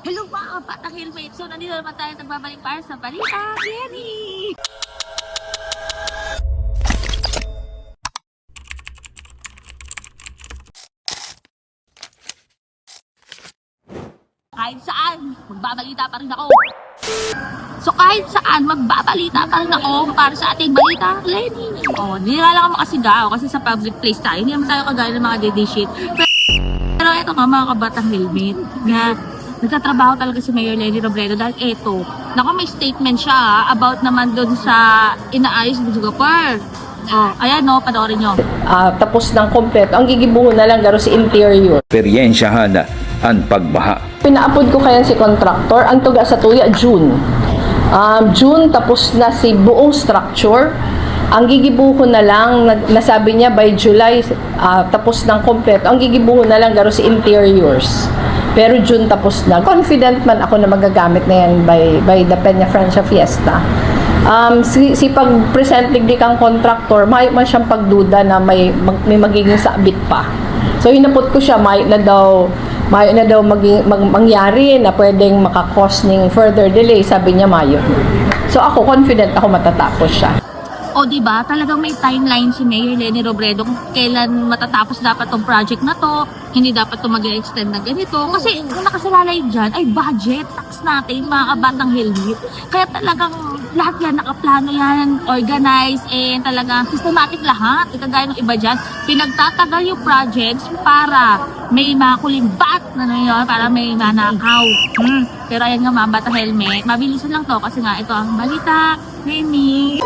Hello mga kapatang helmet! So nandito naman tayo nagbabalik para sa balita, Jenny! Kahit saan, magbabalita pa rin ako. So kahit saan, magbabalita pa rin ako para sa ating balita, Lenny. Hindi nga lang ako makasigaw kasi sa public place tayo. Hindi naman tayo kagaya ng mga daddy shit. Pero eto nga mga kabatang helmet, nga nagtatrabaho talaga si Mayor Lenny Robredo dahil eto, may statement siya about naman dun sa inaayos ng Singapore. Ayan panoorin nyo. Tapos ng kompleto, ang gigibuhon na lang garo si interior. Eksperyensyahan ang pagbaha. Pinaapod ko kaya si contractor, ang tuga sa tuya, June. June, tapos na si buong structure. Ang gigibuhon na lang, nasabi niya by July, tapos ng kompleto. Ang gigibuhon na lang garo si interiors. Pero June tapos na. Confident man ako na magagamit na yan by the Peña Francia Fiesta. Si pag-present digdi kang contractor, may man siyang pagduda na may magiging sabit pa. So hinapot ko siya, may na daw mangyari na pwedeng makakos ng further delay, sabi niya Mayo. So ako confident ako matatapos siya. Diba? Talagang may timeline si Mayor Lenny Robredo kung kailan matatapos dapat tong project na to. Hindi dapat to mag-extend na ganito. Kasi kung nakasalalay dyan, ay budget, tax natin, mga kabatang helmet. Kaya talagang lahat yan, nakaplano yan, organized, and talagang systematic lahat. Kagaya ng iba dyan, pinagtatagal yung projects para may makulimbat na yun, para may manakaw. Pero ayan nga mga batang helmet, mabilisan lang to kasi nga ito ang balita, Remy.